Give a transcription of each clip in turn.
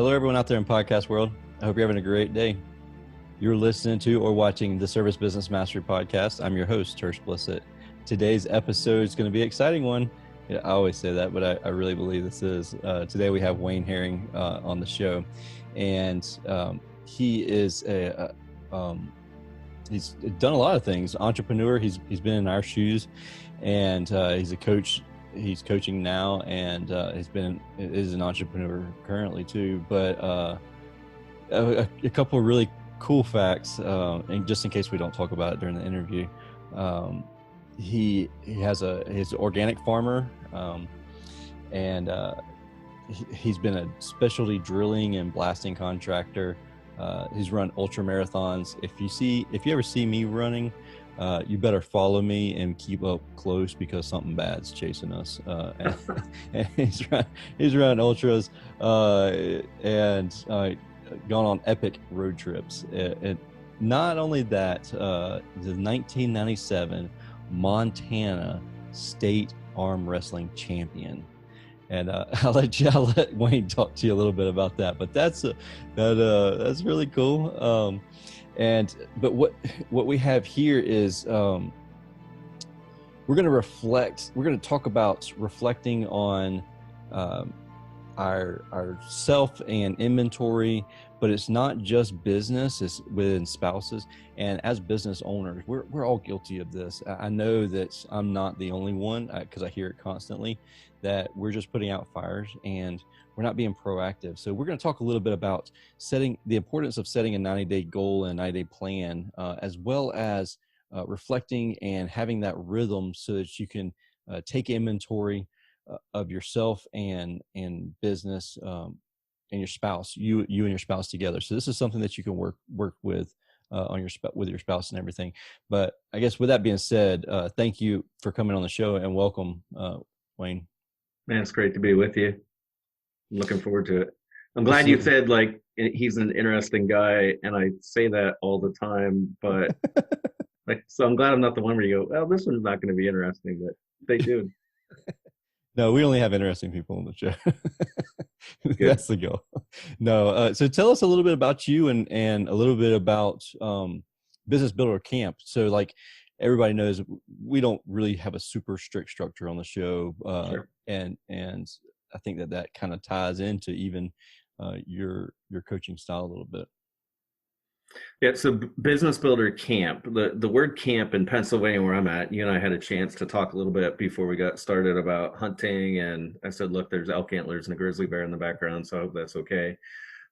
Hello, everyone out there in podcast world. I hope you're having a great day. You're listening to or watching the Service Business Mastery Podcast. I'm your host, Tersh Blissett. Today's episode is going to be an exciting one. Yeah, I always say that, but I really believe this is. Today we have Wayne Herring on the show, and he is he's done a lot of things. Entrepreneur. He's been in our shoes, and he's a coach. He's coaching now, and is an entrepreneur currently too. But a couple of really cool facts, and just in case we don't talk about it during the interview, he's an organic farmer, and he's been a specialty drilling and blasting contractor. He's run ultra marathons. If you ever see me running, you better follow me and keep up close because something bad's chasing us. And he's run ultras and gone on epic road trips. And not only that, the 1997 Montana State Arm Wrestling Champion. And I'll let Wayne talk to you a little bit about that. But that's really cool. But what we have here is we're going to reflect. We're going to talk about reflecting on our self and inventory. But it's not just business; it's within spouses. And as business owners, we're all guilty of this. I know that I'm not the only one because I hear it constantly that we're just putting out fires and we're not being proactive. So we're going to talk a little bit about the importance of setting a 90-day goal and a 90-day plan, as well as reflecting and having that rhythm so that you can take inventory of yourself and business and your spouse, you and your spouse together. So this is something that you can work with with your spouse and everything. But I guess with that being said, thank you for coming on the show and welcome, Wayne. Man, it's great to be with you. I'm looking forward to it. I'm glad you said he's an interesting guy, and I say that all the time, but so I'm glad I'm not the one where you go, well, this one's not going to be interesting, but they do. No, we only have interesting people on the show. That's the goal. No, so tell us a little bit about you and a little bit about Business Builder Camp. So everybody knows we don't really have a super strict structure on the show. Sure. And I think that kind of ties into even your coaching style a little bit. Yeah, so Business Builder Camp, the word camp in Pennsylvania where I'm at, you and I had a chance to talk a little bit before we got started about hunting, and I said, look, there's elk antlers and a grizzly bear in the background, so I hope that's okay.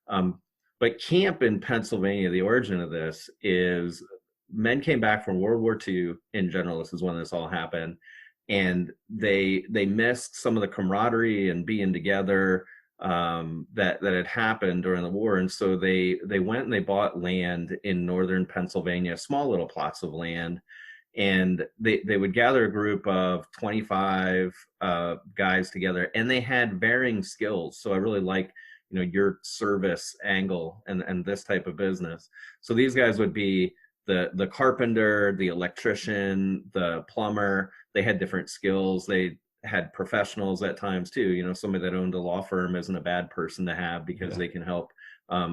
But camp in Pennsylvania, the origin of this is men came back from World War II in general. This is when this all happened. And they missed some of the camaraderie and being together that had happened during the war. And so they went and they bought land in northern Pennsylvania, small little plots of land. And they would gather a group of 25 guys together, and they had varying skills. So I really like your service angle and this type of business. So these guys would be the carpenter, the electrician, the plumber. They had different skills. They had professionals at times too. Somebody that owned a law firm isn't a bad person to have because they can help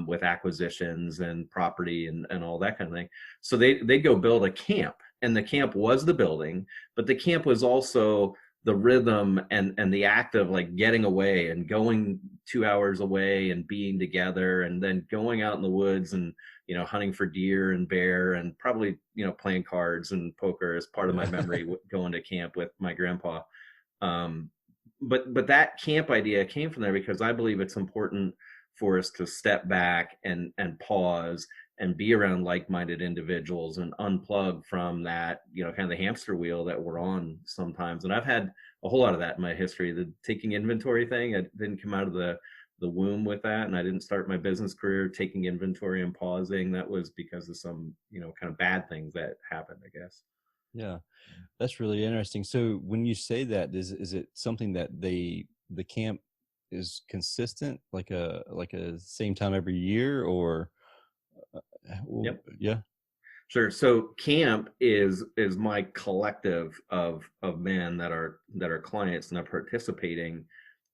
with acquisitions and property and all that kind of thing. So they'd go build a camp, and the camp was the building, but the camp was also the rhythm and the act of getting away and going 2 hours away and being together, and then going out in the woods and hunting for deer and bear, and probably playing cards and poker as part of my memory going to camp with my grandpa. But that camp idea came from there because I believe it's important for us to step back and pause and be around like-minded individuals and unplug from that, kind of the hamster wheel that we're on sometimes. And I've had a whole lot of that in my history. The taking inventory thing, I didn't come out of the womb with that, and I didn't start my business career taking inventory and pausing. That was because of some, kind of bad things that happened, I guess. Yeah, that's really interesting. So when you say that, is it something that the camp is consistent, like a same time every year, or? Yep. Yeah. Sure. So camp is my collective of men that are clients and are participating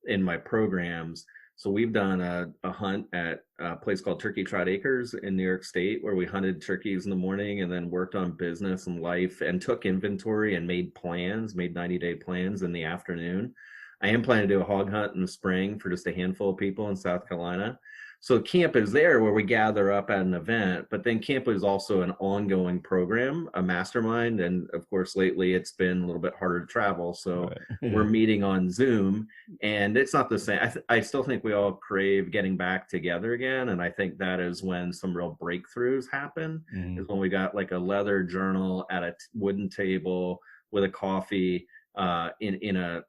in my programs. So we've done a hunt at a place called Turkey Trot Acres in New York State, where we hunted turkeys in the morning and then worked on business and life and took inventory and made plans, made 90-day plans in the afternoon. I am planning to do a hog hunt in the spring for just a handful of people in South Carolina. So camp is there where we gather up at an event, but then camp is also an ongoing program, a mastermind. And of course, lately it's been a little bit harder to travel. So we're Right. meeting on Zoom, and it's not the same. I still think we all crave getting back together again. And I think that is when some real breakthroughs happen, Mhm. is when we got like a leather journal at a wooden table with a coffee in a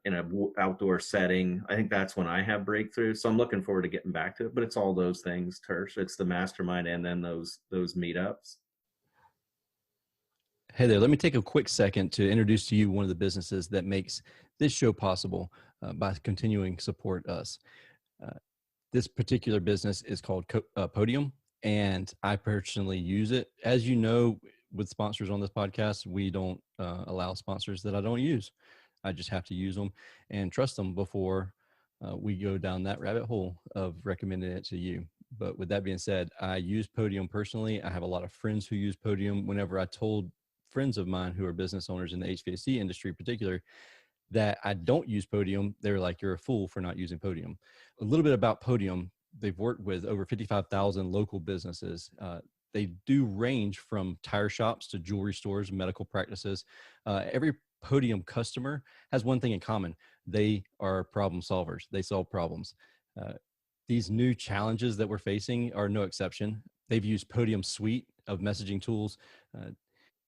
outdoor setting. I think that's when I have breakthroughs. So I'm looking forward to getting back to it. But it's all those things, Tersh. It's the mastermind and then those meetups. Hey there, let me take a quick second to introduce to you one of the businesses that makes this show possible by continuing to support us. Uh, this particular business is called Podium, and I personally use it. As you know, with sponsors on this podcast, we don't allow sponsors that I don't use. I just have to use them and trust them before we go down that rabbit hole of recommending it to you. But with that being said, I use Podium personally. I have a lot of friends who use Podium. Whenever I told friends of mine who are business owners in the HVAC industry in particular that I don't use Podium, they were like, you're a fool for not using Podium. A little bit about Podium. They've worked with over 55,000 local businesses. They do range from tire shops to jewelry stores, medical practices. Every Podium customer has one thing in common. They are problem solvers. They solve problems. Uh, these new challenges that we're facing are no exception. They've used Podium suite of messaging tools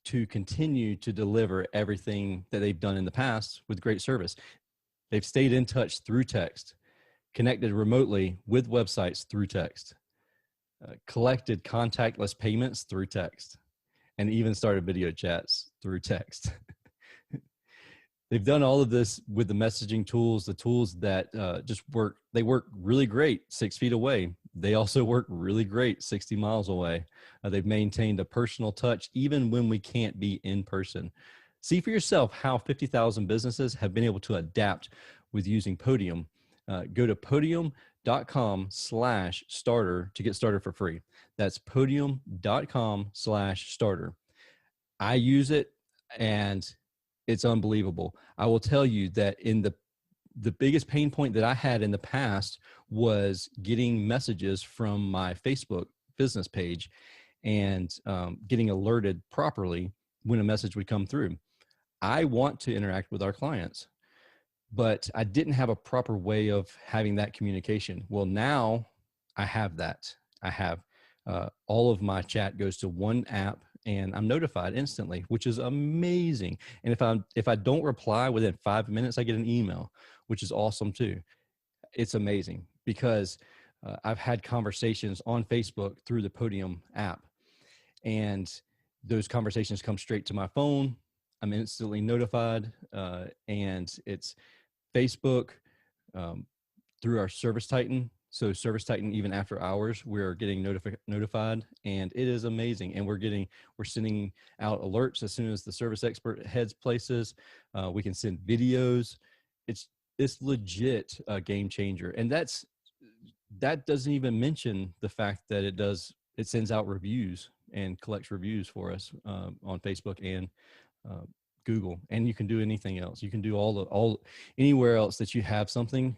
to continue to deliver everything that they've done in the past with great service. They've stayed in touch through text, connected remotely with websites through text, collected contactless payments through text, and even started video chats through text. They've done all of this with the messaging tools, the tools that just work. They work really great 6 feet away. They also work really great 60 miles away. They've maintained a personal touch even when we can't be in person. See for yourself how 50,000 businesses have been able to adapt with using Podium. Go to podium.com/starter to get started for free. That's podium.com/starter. I use it and it's unbelievable. I will tell you that in the biggest pain point that I had in the past was getting messages from my Facebook business page and getting alerted properly when a message would come through. I want to interact with our clients, but I didn't have a proper way of having that communication. Well, now I have that. I have all of my chat goes to one app and I'm notified instantly, which is amazing. And if I don't reply within 5 minutes, I get an email, which is awesome too. It's amazing because I've had conversations on Facebook through the Podium app, and those conversations come straight to my phone. I'm instantly notified, and it's Facebook um, through our Service Titan. So Service Titan, even after hours, we're getting notified, and it is amazing. And we're sending out alerts as soon as the service expert heads places. We can send videos. It's legit a game changer, and that doesn't even mention the fact that it sends out reviews and collects reviews for us on Facebook and uh, Google, and you can do anything else. You can do all anywhere else that you have something,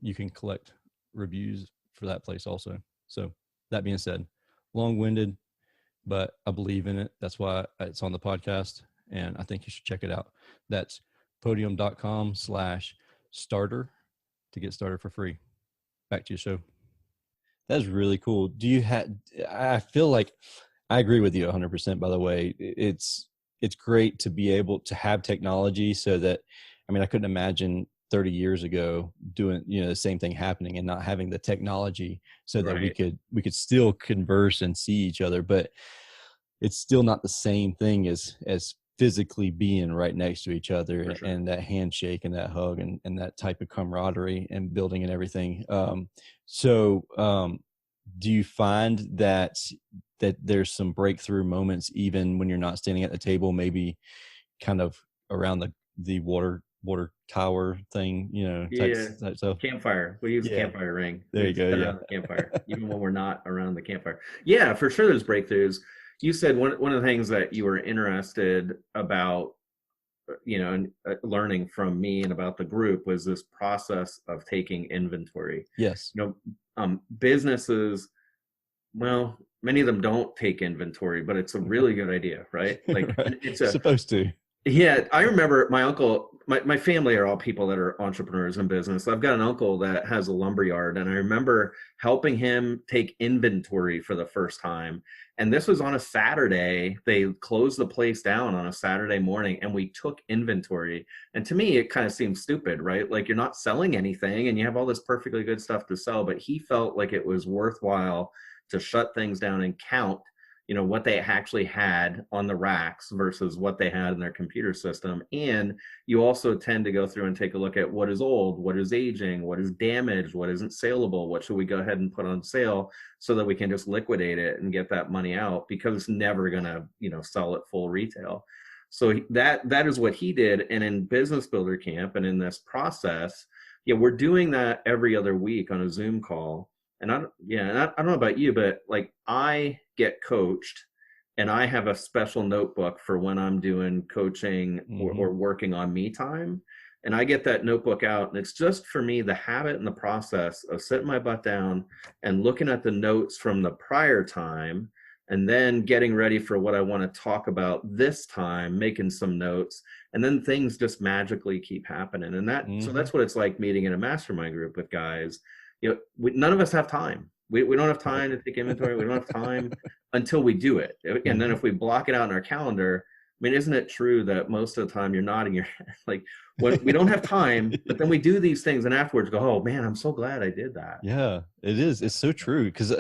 you can collect reviews for that place also. So that being said, long-winded, but I believe in it. That's why it's on the podcast, and I think you should check it out. That's podium.com/starter to get started for free. Back to your show. That's really cool. I feel like I agree with you 100%, by the way. It's great to be able to have technology so that, I mean, I couldn't imagine 30 years ago doing, the same thing happening and not having the technology so that we Right. could still converse and see each other, but it's still not the same thing as physically being right next to each For other sure. and that handshake and that hug and that type of camaraderie and building and everything. Do you find that there's some breakthrough moments even when you're not standing at the table, maybe kind of around the water tower thing, Yeah. type stuff. Campfire. We use a Yeah, campfire ring. there We you go. sit Yeah. around the campfire, even when we're not around the campfire. Yeah, for sure there's breakthroughs. You said one of the things that you were interested about, and learning from me and about the group was this process of taking inventory. Yes. Businesses, well, many of them don't take inventory, but it's a really good idea, right? Like Right. it's Supposed to. yeah, I remember my uncle, my family are all people that are entrepreneurs in business. I've got an uncle that has a lumber yard, and I remember helping him take inventory for the first time. And this was on a Saturday. They closed the place down on a Saturday morning, and we took inventory. And to me, it kind of seems stupid, right? Like you're not selling anything and you have all this perfectly good stuff to sell, but he felt like it was worthwhile to shut things down and count what they actually had on the racks versus what they had in their computer system. And you also tend to go through and take a look at what is old, what is aging, what is damaged, what isn't saleable, what should we go ahead and put on sale so that we can just liquidate it and get that money out, because it's never going to, sell at full retail. So that is what he did. And in Business Builder Camp and in this process, we're doing that every other week on a Zoom call. And I don't know about you, but like I get coached and I have a special notebook for when I'm doing coaching or working on me time. And I get that notebook out, and it's just for me, the habit and the process of sitting my butt down and looking at the notes from the prior time, and then getting ready for what I want to talk about this time, making some notes, and then things just magically keep happening. And so that's what it's like meeting in a mastermind group with guys. None of us have time. We don't have time to take inventory. We don't have time until we do it. And then if we block it out in our calendar, I mean, isn't it true that most of the time you're nodding your head, like when we don't have time, but then we do these things and afterwards go, oh man, I'm so glad I did that. Yeah, it is. It's so true. Cause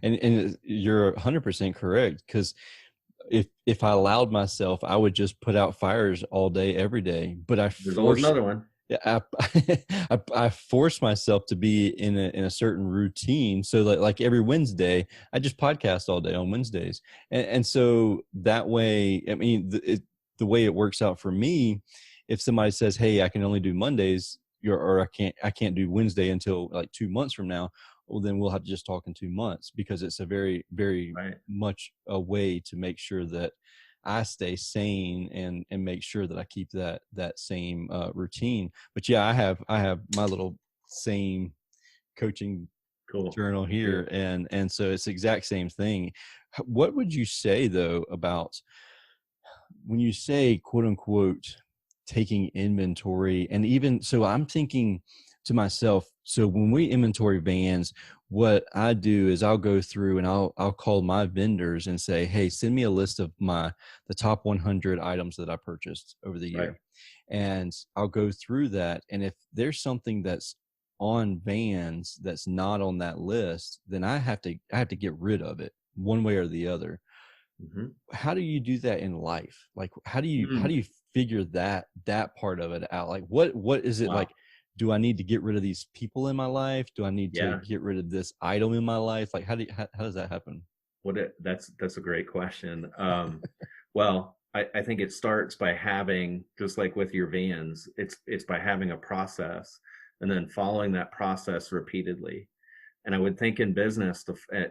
and you're 100% correct. Cause if I allowed myself, I would just put out fires all day, every day, but There's always another one. Yeah, I force myself to be in a certain routine. So like every Wednesday, I just podcast all day on Wednesdays, and so that way, I mean, the way it works out for me, if somebody says, "Hey, I can only do Mondays," or I can't do Wednesday until like 2 months from now, well, then we'll have to just talk in 2 months, because it's a very, very much a way to make sure that I stay sane and make sure that I keep that same routine. But yeah, I have my little same coaching journal here, and so it's the exact same thing. What would you say though about when you say quote unquote taking inventory? And even so, I'm thinking to myself, so when we inventory vans, what I do is I'll go through and I'll call my vendors and say, hey, send me a list of the top 100 items that I purchased over the year. Right. And I'll go through that. And if there's something that's on vans that's not on that list, then I have to get rid of it one way or the other. Mm-hmm. How do you do that in life? Like, how do you figure that part of it out? Like, what is it like? Do I need to get rid of these people in my life? Do I need to get rid of this item in my life? Like, how does that happen? That's a great question. Well, I think it starts by having, just like with your vans, it's by having a process and then following that process repeatedly. And I would think in business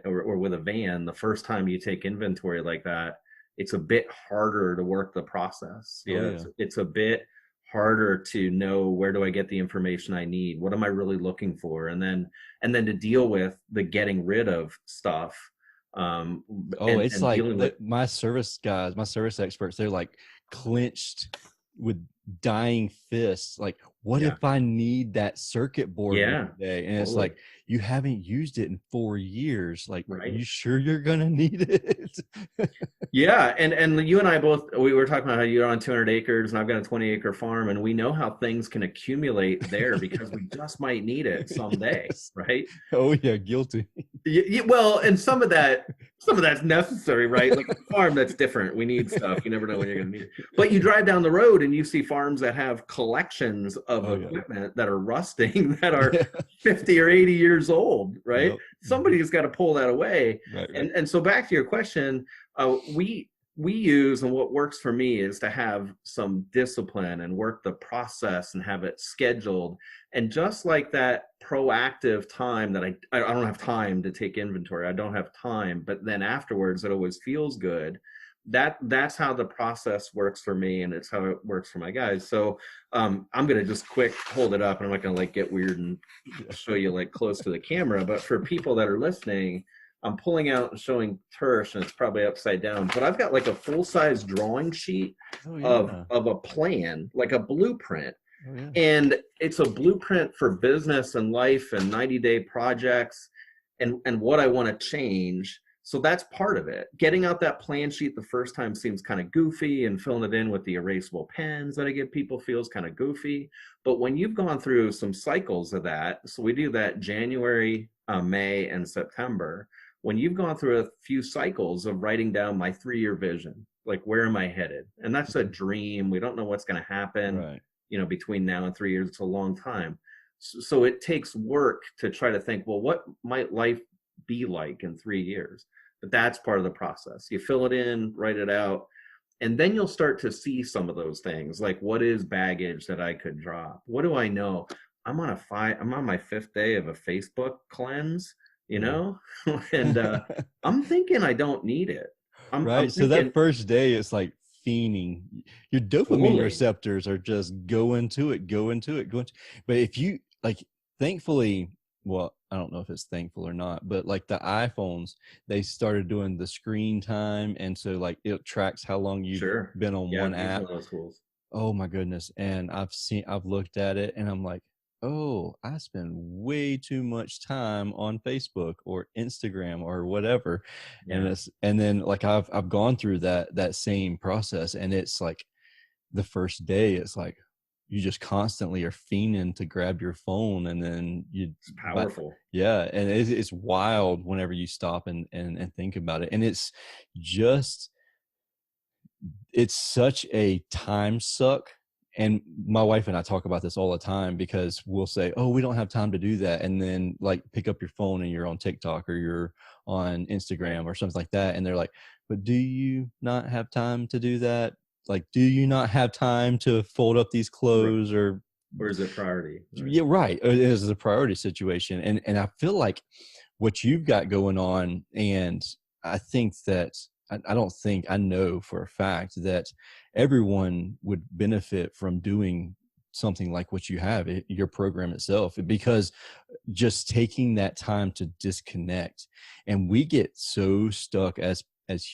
or with a van, the first time you take inventory like that, it's a bit harder to work the process. It's a bit harder to know, where do I get the information I need? What am I really looking for? And then to deal with the getting rid of stuff. It's like my service guys, my service experts, they're like clenched with dying fists. Like, what if I need that circuit board today? And it's like, you haven't used it in 4 years. Like, are you sure you're gonna need it? And you and I both, we were talking about how you're on 200 acres and I've got a 20-acre farm, and we know how things can accumulate there because we just might need it someday, right? Oh yeah, guilty. Well, and some of that's necessary, right? Like a farm, that's different. We need stuff. You never know when you're gonna need it. But you drive down the road and you see farms that have collections of equipment that are rusting, that are 50 or 80 years old, right? Yep. Somebody's got to pull that away. Right. And so back to your question, we we use, and what works for me is to have some discipline and work the process and have it scheduled. And just like that proactive time that I don't have time to take inventory, I don't have time, but then afterwards it always feels good. That's how the process works for me, and it's how it works for my guys. So I'm gonna just quick hold it up, and I'm not gonna like get weird and show you like close to the camera, but for people that are listening, I'm pulling out and showing Tersh, and it's probably upside down, but I've got like a full-size drawing sheet Oh of yeah. a plan, like a blueprint. Oh yeah. And it's a blueprint for business and life and 90-day projects and what I want to change. So that's part of it. Getting out that plan sheet the first time seems kind of goofy, and filling it in with the erasable pens that I give people feels kind of goofy. But when you've gone through some cycles of that, so we do that January, May, and September. When you've gone through a few cycles of writing down my 3-year vision, like where am I headed? And that's a dream. We don't know what's going to happen, Right. between now and 3 years. It's a long time. So it takes work to try to think, well, what might life be like in 3 years? But that's part of the process. You fill it in, write it out, and then you'll start to see some of those things, like what is baggage that I could drop? What do I know? I'm on my 5th day of a Facebook cleanse, you Yeah. know, and I'm thinking I don't need it. I'm Right. So that thinking first day, it's like fiending. Your dopamine fully. receptors are just going to it, but if you like, thankfully, well, I don't know if it's thankful or not, but like the iPhones, they started doing the screen time. And so like it tracks how long you've Sure. been on Yeah, one I've used app. one of those tools. Oh my goodness. And I've looked at it and I'm like, oh, I spend way too much time on Facebook or Instagram or whatever. Yeah. And then like I've gone through that same process, and it's like the first day, it's like you just constantly are fiending to grab your phone, and then It's powerful. yeah, and it's wild whenever you stop and think about it. And just it's such a time suck. And my wife and I talk about this all the time, because we'll say, oh, we don't have time to do that, and then like pick up your phone and you're on TikTok or you're on Instagram or something like that, and they're like, but do you not have time to do that? Like, do you not have time to fold up these Right. clothes? Or Or is it priority? Right. yeah, right, it is a priority situation. And I feel like what you've got going on, and I think that I don't think, I know for a fact that everyone would benefit from doing something like what you have, your program itself, because just taking that time to disconnect. And we get so stuck as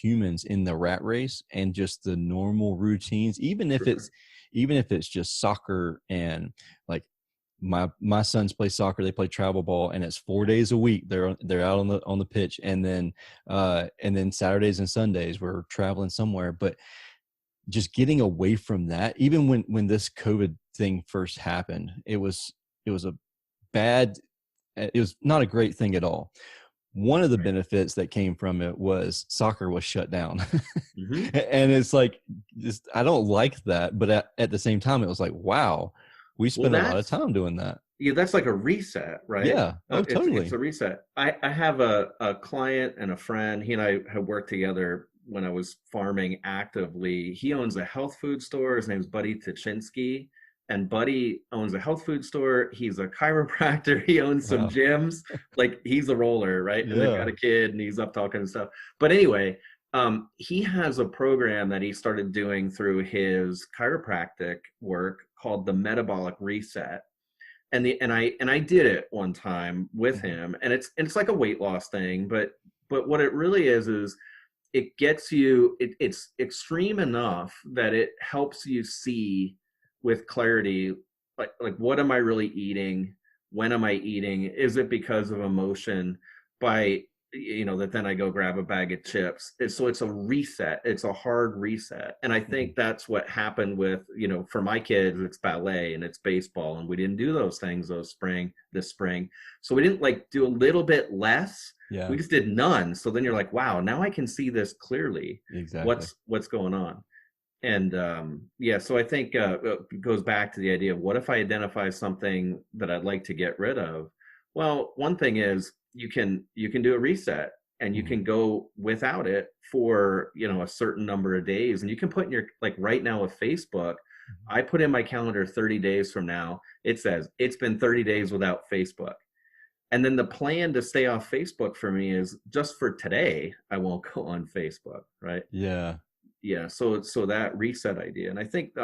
humans in the rat race and just the normal routines, Sure. even if it's just soccer. And like my sons play soccer, they play travel ball, and it's 4 days a week they're out on the pitch. And then Saturdays and Sundays we're traveling somewhere. But just getting away from that, even when this COVID thing first happened, it was a bad, it was not a great thing at all. One of the Right. benefits that came from it was soccer was shut down. Hmm. And it's like, just, I don't like that, but at the same time it was like, wow, we Well, spent a lot of time doing that. yeah, that's like a reset, right? Yeah. Oh, It's totally. a reset. I have a client and a friend. He and I have worked together when I was farming actively. He owns a health food store. His name's Buddy Tuchinski. And Buddy owns a health food store. He's a chiropractor. He owns some Wow. gyms. Like he's a roller, right? And they've got Yeah. a kid and he's up talking and stuff. But anyway, he has a program that he started doing through his chiropractic work called the Metabolic Reset. And I did it one time with Mhm. him, and it's like a weight loss thing, but what it really is it gets you, it's extreme enough that it helps you see with clarity, like what am I really eating, when am I eating, is it because of emotion, by that then I go grab a bag of chips. So it's a reset, it's a hard reset. And I Mhm. think that's what happened with, for my kids, it's ballet and it's baseball, and we didn't do those things this spring. So we didn't like do a little bit less, we Yeah. just did none. So then you're like, wow, now I can see this clearly, Exactly. what's going on. And yeah, so I think it goes back to the idea of, what if I identify something that I'd like to get rid of? Well, one thing is you can do a reset, and you Mhm. can go without it for, a certain number of days. And you can put in your, like right now with Facebook, Mhm. I put in my calendar 30 days from now. It says it's been 30 days without Facebook. And then the plan to stay off Facebook for me is just for today, I won't go on Facebook, right? Yeah. Yeah, so that reset idea. And I think the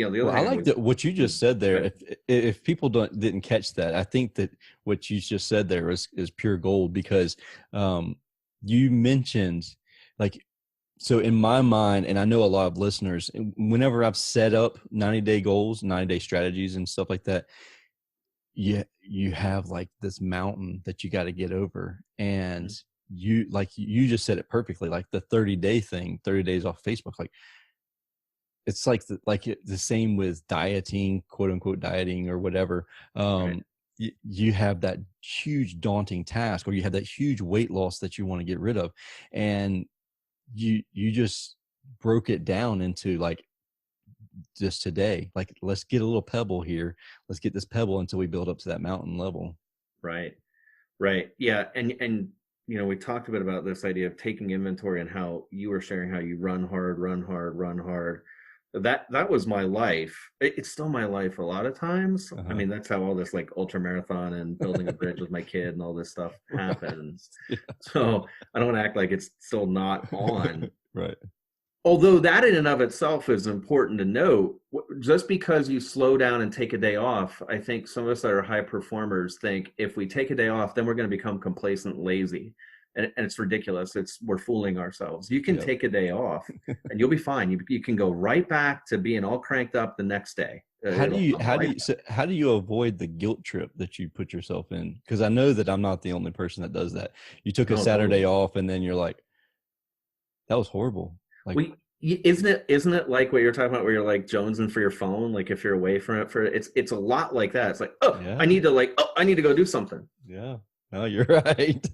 other Well, I thing I like was that what you just was said there. good. If people didn't catch that, I think that what you just said there is pure gold because um, you mentioned like so in my mind, and I know a lot of listeners, whenever I've set up 90-day goals, 90-day strategies, and stuff like that, you have like this mountain that you got to get over, and Mhm. you like you just said it perfectly, like the 30-day thing, 30 days off Facebook, like it's like the same with dieting, quote unquote dieting or whatever. Right. You have that huge daunting task, or you have that huge weight loss that you want to get rid of, and you just broke it down into like just today, like let's get a little pebble here, let's get this pebble until we build up to that mountain level. Right. Right. Yeah. And we talked a bit about this idea of taking inventory and how you were sharing how you run hard, run hard, run hard. That was my life. It's still my life a lot of times. I Uh-huh. mean, that's how all this like ultra marathon and building a bridge with my kid and all this stuff Right. happens. So I don't want to act like it's still not on. Right. Although that in and of itself is important to note, just because you slow down and take a day off, I think some of us that are high performers think if we take a day off, then we're going to become complacent, lazy, and it's ridiculous. We're fooling ourselves. You can Yep. take a day off, and you'll be fine. You can go right back to being all cranked up the next day. It'll come right back. How do you avoid the guilt trip that you put yourself in? Because I know that I'm not the only person that does that. You took a No, Saturday totally. off and then you're like, that was horrible. Like, We isn't it like what you're talking about where you're like jonesing for your phone, like if you're away from it for it's a lot like that. It's like, yeah, I need to go do something. yeah. No, you're right.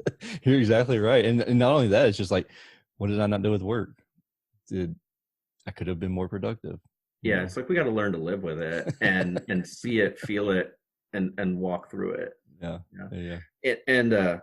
You're exactly right. And not only that, it's just like, what did I not do with work? Did I could have been more productive, you Yeah, know? it's like we got to learn to live with it and see it, feel it, and walk through it. Yeah. Yeah. Yeah. And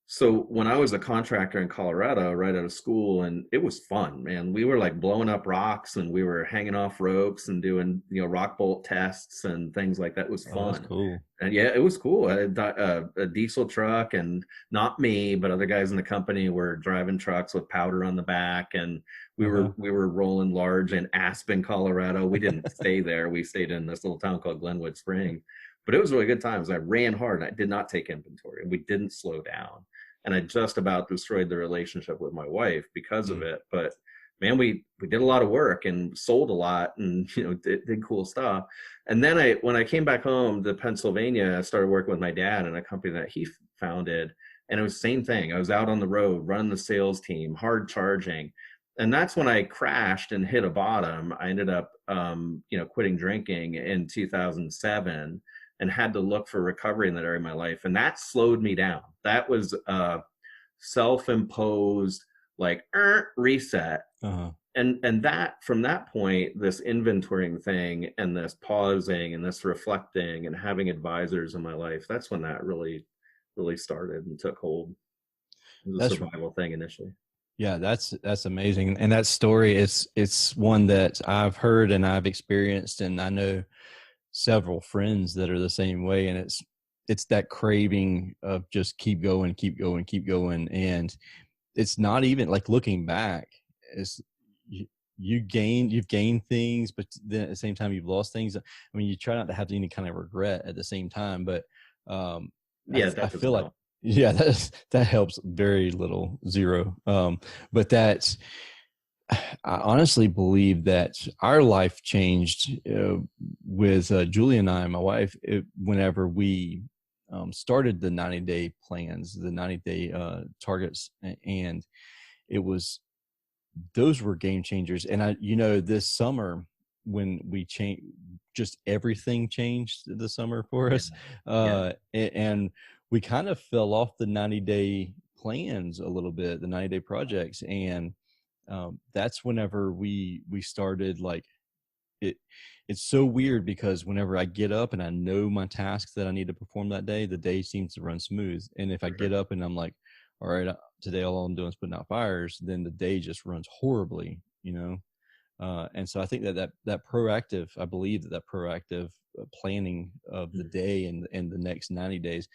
so when I was a contractor in Colorado, right out of school, and it was fun, man. We were like blowing up rocks and we were hanging off ropes and doing, rock bolt tests and things like that. It was Oh, that's fun. cool. And yeah, it was cool. I had a diesel truck, and not me, but other guys in the company were driving trucks with powder on the back, and we Uh-huh. were we were rolling large in Aspen, Colorado. We didn't stay there. We stayed in this little town called Glenwood Spring, but it was really good times. I ran hard. And I did not take inventory, and we didn't slow down. And I just about destroyed the relationship with my wife because of Mm. it. But man, we did a lot of work and sold a lot, and did cool stuff. And then when I came back home to Pennsylvania, I started working with my dad in a company that he founded, and it was the same thing. I was out on the road running the sales team, hard charging, and that's when I crashed and hit a bottom. I ended up, quitting drinking in 2007, and had to look for recovery in that area of my life, and that slowed me down. That was self-imposed like reset. Uh-huh. And that from that point, this inventorying thing and this pausing and this reflecting and having advisors in my life, that's when that really started and took hold. It was a That's survival thing initially. Yeah, that's amazing. And that story is it's one that I've heard and I've experienced, and I know several friends that are the same way. And it's that craving of just keep going, keep going, keep going. And it's not even like looking back, it's you, you've gained things, but then at the same time you've lost things. I mean, you try not to have any kind of regret at the same time, but um Yeah, I that feel doesn't like help. yeah, that helps very little, zero. But that's I honestly believe that our life changed with Julie and I, my wife, whenever we started the 90-day plans, the 90-day targets, and it was those were game changers. And this summer when we changed, just everything changed this summer for Yeah. us, Yeah. and we kind of fell off the 90-day plans a little bit, the 90-day projects, and that's whenever we started like it. It's so weird because whenever I get up and I know my tasks that I need to perform that day, the day seems to run smooth. And if I get up and I'm like, all right, today all I'm doing is putting out fires, then the day just runs horribly, and so I think that proactive, I believe that proactive planning of the Mm. day and the next 90 days.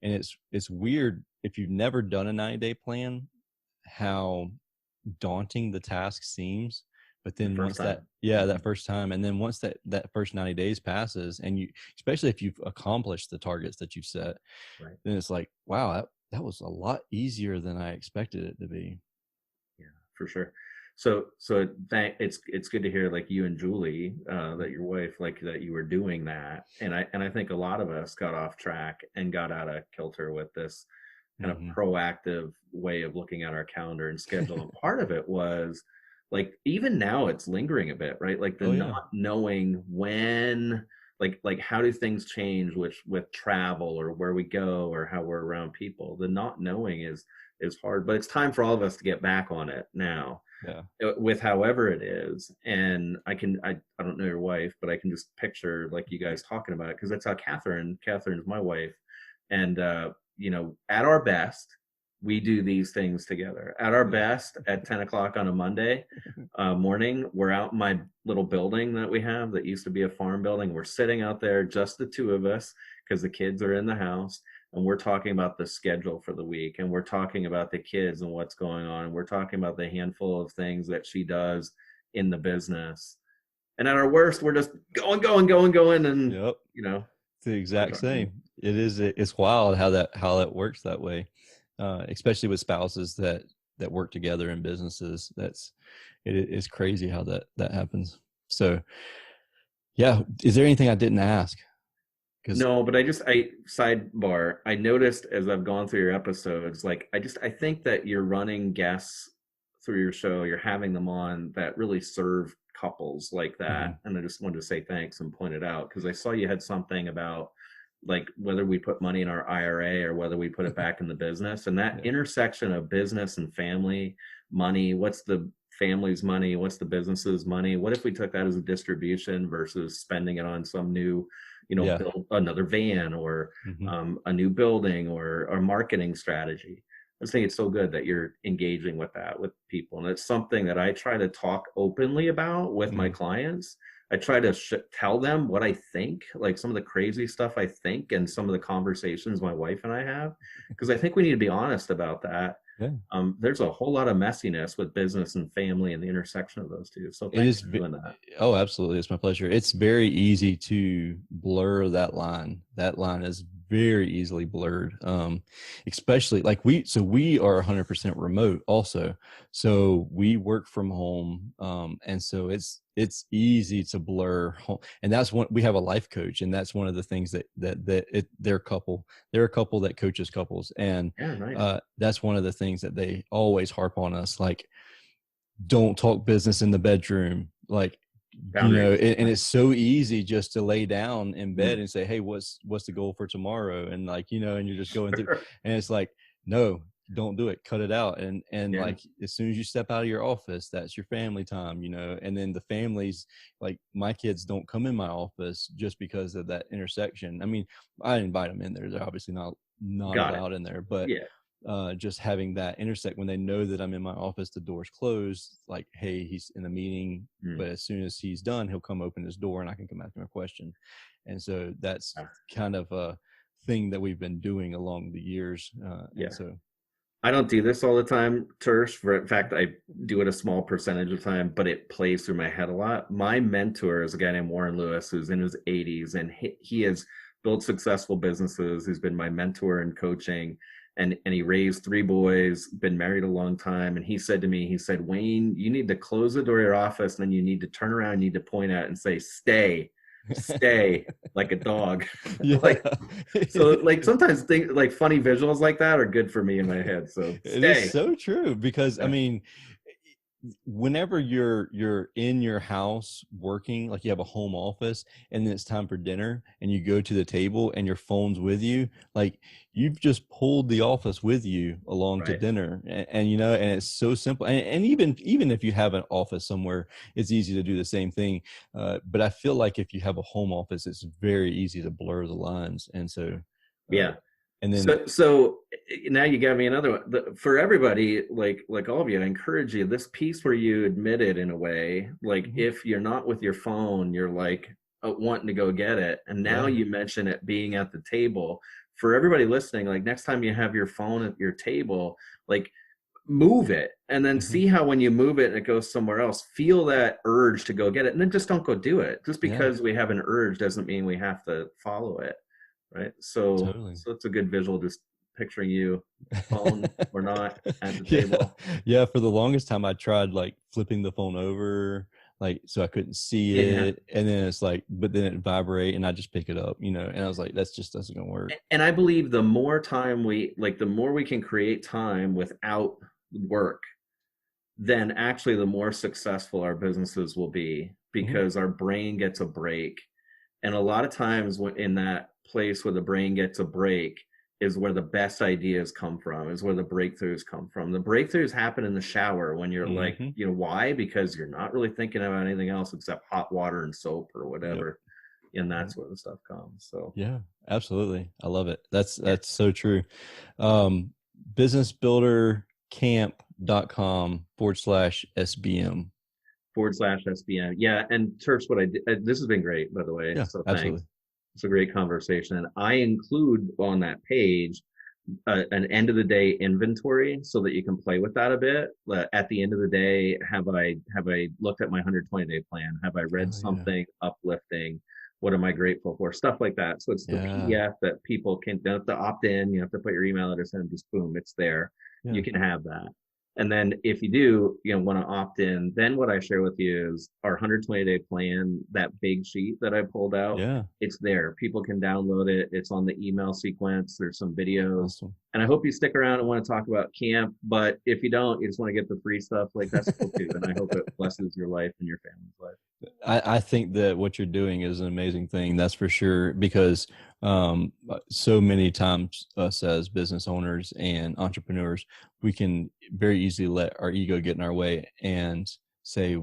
And it's weird if you've never done a 90-day plan, how daunting the task seems. But The then first once that, time. yeah, that Mhm. first time, and then once that first 90 days passes, and you, especially if you've accomplished the targets that you've set, Right. then it's like, wow, that was a lot easier than I expected it to be. Yeah, for sure. So it's good to hear like you and Julie, that your wife, like that you were doing that. And I think a lot of us got off track and got out of kilter with this kind of Hmm. proactive way of looking at our calendar and schedule. And part of it was like even now it's lingering a bit, right? Like the Oh yeah. not knowing when, like how do things change with travel or where we go or how we're around people. The not knowing is hard, but it's time for all of us to get back on it now, Yeah. with however it is. And I don't know your wife, but I can just picture like you guys talking about it, because that's how Catherine's my wife. And at our best, we do these things together. At our Yeah. best, at 10 o'clock on a Monday morning, we're out in my little building that we have that used to be a farm building. We're sitting out there, just the two of us, because the kids are in the house, and we're talking about the schedule for the week, and we're talking about the kids and what's going on, and we're talking about the handful of things that she does in the business. And at our worst, we're just going, and Yep. you know It's the we're exact talking. same. It's wild how that works that way, especially with spouses that work together in businesses. It's crazy how that happens. So yeah, is there anything I didn't ask? Because No, but I sidebar, I noticed as I've gone through your episodes, like I think that you're running guests through your show, you're having them on that really serve couples like that. And I just wanted to say thanks and point it out, because I saw you had something about like whether we put money in our IRA or whether we put it back in the business, and that yeah, intersection of business and family money. What's the family's money? What's the business's money? What if we took that as a distribution versus spending it on some new, yeah, build another van or hmm, a new building or marketing strategy. I just think it's so good that you're engaging with that with people. And it's something that I try to talk openly about with my hmm, clients. I try to tell them what I think, like some of the crazy stuff I think, and some of the conversations my wife and I have, because I think we need to be honest about that. yeah. There's a whole lot of messiness with business and family and the intersection of those two. So It thanks is. for doing that. Oh, absolutely. It's my pleasure. It's very easy to blur that line. That line is very easily blurred. Especially like we are 100% remote also. So we work from home. And so it's easy to blur home. And that's one, we have a life coach, and that's one of the things they're a couple. They're a couple that coaches couples. And Yeah, nice. that's one of the things that they always harp on us. Like, don't talk business in the bedroom. Like, Boundaries. and it's so easy just to lay down in bed Mm. and say, hey, what's the goal for tomorrow? And like, and you're just going through, Sure. and it's like, no, don't do it, cut it out. And Yeah. like, as soon as you step out of your office, that's your family time, and then the families, like my kids don't come in my office just because of that intersection. I mean, I invite them in there. They're obviously not Got it. allowed in there, but Yeah. just having that intersect when they know that I'm in my office, the door's closed, like, hey, he's in a meeting, Mm. but as soon as he's done, he'll come open his door and I can come ask him a question. And so that's Yeah. kind of a thing that we've been doing along the years. And Yeah. so, I don't do this all the time, Tersh. In fact, I do it a small percentage of time, but it plays through my head a lot. My mentor is a guy named Warren Lewis, who's in his 80s, and he has built successful businesses. He's been my mentor in coaching, and he raised three boys, been married a long time. And he said to me, he said, Wayne, you need to close the door of your office, and then you need to turn around, you need to point out and say, stay, like a dog. yeah, Like, so like sometimes things like funny visuals like that are good for me in my head. So it is stay. so true because I Yeah. mean, whenever you're in your house working, like you have a home office, and then it's time for dinner and you go to the table and your phone's with you, like you've just pulled the office with you along to Right. dinner. And it's so simple. And even if you have an office somewhere, it's easy to do the same thing. But I feel like if you have a home office, it's very easy to blur the lines. And so uh, Yeah. And then, So now you got me another one. For everybody, like all of you, I encourage you, this piece where you admit it in a way, like Mhm. if you're not with your phone, you're like wanting to go get it. And now Yeah. you mention it being at the table. For everybody listening, like next time you have your phone at your table, like move it and then Mhm. see how when you move it and it goes somewhere else, feel that urge to go get it. And then just don't go do it. Just Yeah, because we have an urge doesn't mean we have to follow it. Right. So totally. so it's a good visual, just picturing you, phone or not, at the Yeah. table. Yeah. For the longest time, I tried like flipping the phone over, like, so I couldn't see Yeah. it. And then it's like, but then it vibrate and I just pick it up, and I was like, that's just doesn't gonna work. And I believe the more time the more we can create time without work, then actually the more successful our businesses will be Mhm. because our brain gets a break. And a lot of times in that place where the brain gets a break is where the best ideas come from, is where the breakthroughs come from. The breakthroughs happen in the shower when you're like, Mhm. why? Because you're not really thinking about anything else except hot water and soap or Yep. whatever. And Yep. that's where the stuff comes. So Yeah, absolutely. I love it. That's yeah, that's so true. Um, businessbuildercamp.com/SBM. /SBM. Yeah. And Turfs, what I did, this has been great, by the way. Yeah, So thanks. absolutely. It's a great conversation. And I include on that page an end of the day inventory so that you can play with that a bit. At the end of the day, have I looked at my 120-day plan? Have I read Oh yeah. something uplifting? What am I grateful for? Stuff like that. So it's the Yeah. PDF that people can don't have to opt in. You have to put your email address in, just boom, it's there. You Yeah. can have that. And then if you do, want to opt in, then what I share with you is our 120-day plan, that big sheet that I pulled out. Yeah. It's there. People can download it. It's on the email sequence. There's some videos. Awesome. And I hope you stick around and want to talk about camp. But if you don't, you just want to get the free stuff, like that's cool too. And I hope it blesses your life and your family's life. I think that what you're doing is an amazing thing. That's for sure. Because so many times us as business owners and entrepreneurs, we can very easily let our ego get in our way and say,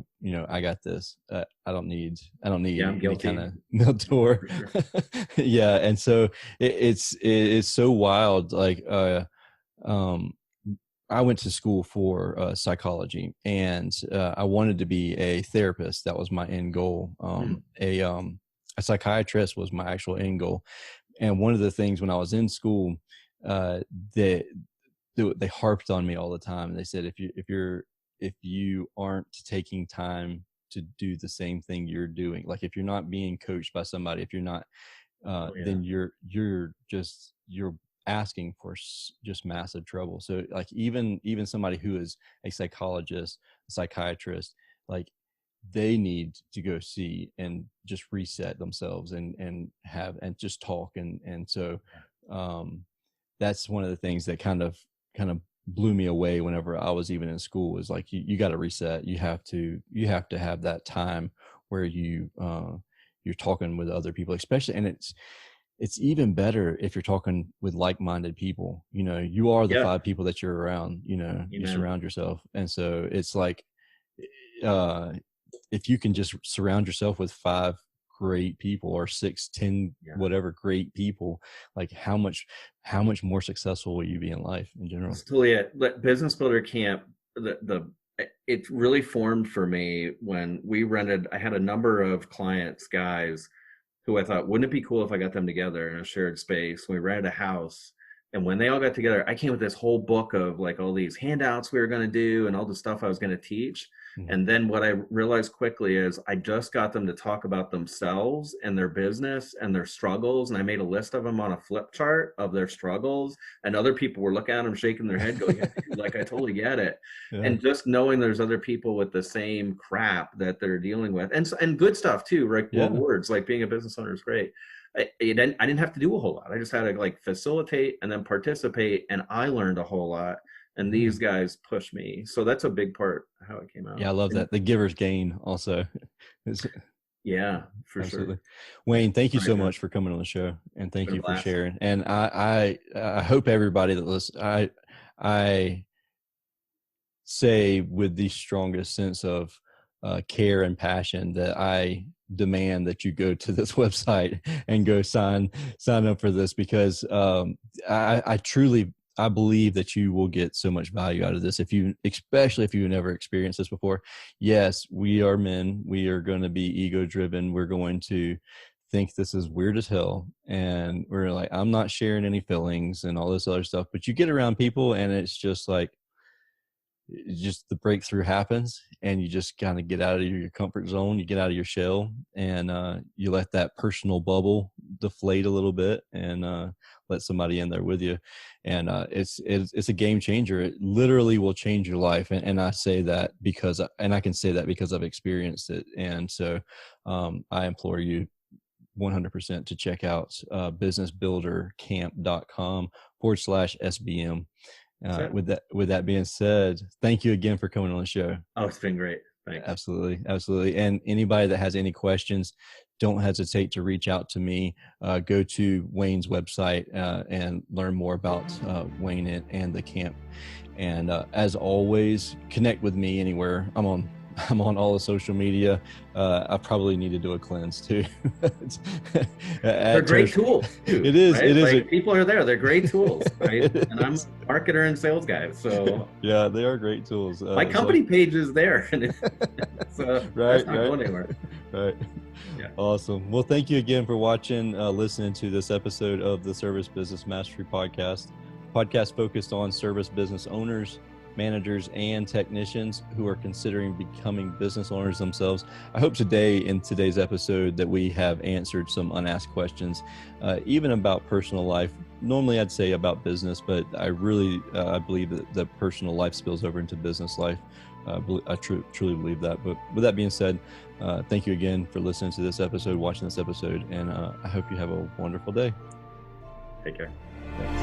I got this. I don't Yeah, need I'm any kind guilty of mentor. for sure. Yeah. And so it's so wild. Like, um, I went to school for psychology, and I wanted to be a therapist. That was my end goal. Hmm. A psychiatrist was my actual end goal. And one of the things when I was in school, uh, they they harped on me all the time. And they said, if you aren't taking time to do the same thing you're doing, like if you're not being coached by somebody, if you're not, Oh yeah. then you're asking for just massive trouble. So like even somebody who is a psychologist, a psychiatrist, like they need to go see and just reset themselves and just talk. And so um that's one of the things that kind of blew me away whenever I was even in school, is like you got to reset. You have to have that time where you're talking with other people, especially. And it's even better if you're talking with like-minded people. You are the Yeah. five people that you're around. You Amen. surround yourself. And so it's like, uh if you can just surround yourself with five great people, or six, 10, Yeah. whatever great people, like how much more successful will you be in life in general? That's totally it. Business Builder Camp, it really formed for me when we rented. I had a number of clients, guys, who I thought, wouldn't it be cool if I got them together in a shared space? We rented a house, and when they all got together, I came with this whole book of like all these handouts we were going to do and all the stuff I was going to teach. Mhm. And then what I realized quickly is I just got them to talk about themselves and their business and their struggles. And I made a list of them on a flip chart of their struggles. And other people were looking at them, shaking their head, going, yeah, dude, like I totally get it. Yeah. And just knowing there's other people with the same crap that they're dealing with, and good stuff too, right? Yeah. Rewards, like being a business owner is great. I didn't have to do a whole lot. I just had to like facilitate and then participate, and I learned a whole lot. And Yeah. these guys push me, so that's a big part of how it came out. Yeah, I love And that. The giver's gain also. It's- yeah, for sure. Absolutely. Wayne, thank you All right, so man. much for coming on the show, and thank Been a you for blast. sharing. And I hope everybody that listens, I say with the strongest sense of care and passion that I demand that you go to this website and go sign up for this, because I truly, I believe that you will get so much value out of this, especially if you've never experienced this before. Yes, we are men. We are going to be ego driven. We're going to think this is weird as hell, and we're like, I'm not sharing any feelings and all this other stuff. But you get around people, and it's just like, just the breakthrough happens, and you just kind of get out of your comfort zone. You get out of your shell, and you let that personal bubble deflate a little bit, and let somebody in there with you. And it's a game changer. It literally will change your life. And I say that because, and I can say that because I've experienced it. And so I implore you 100% to check out businessbuildercamp.com/SBM. With that being said, thank you again for coming on the show. Oh, it's been great. Thanks. Absolutely. And anybody that has any questions, don't hesitate to reach out to me. Go to Wayne's website and learn more about Wayne and the camp. And as always, connect with me anywhere. I'm on all the social media. I probably need to do a cleanse too. They're great tools. Too, it is. Right? It is. Like, people are there. They're great tools, right? And I'm a marketer and sales guy, so yeah, they are great tools. My company page is there, and it's right, not going anywhere. Right. Yeah. Awesome. Well, thank you again for watching, listening to this episode of the Service Business Mastery Podcast focused on service business owners, managers, and technicians who are considering becoming business owners themselves. I hope today, in today's episode, that we have answered some unasked questions, even about personal life. Normally I'd say about business, but I really I believe that the personal life spills over into business life. I truly believe that. But with that being said, thank you again for listening to this episode, watching this episode, and I hope you have a wonderful day. Take care. Thanks.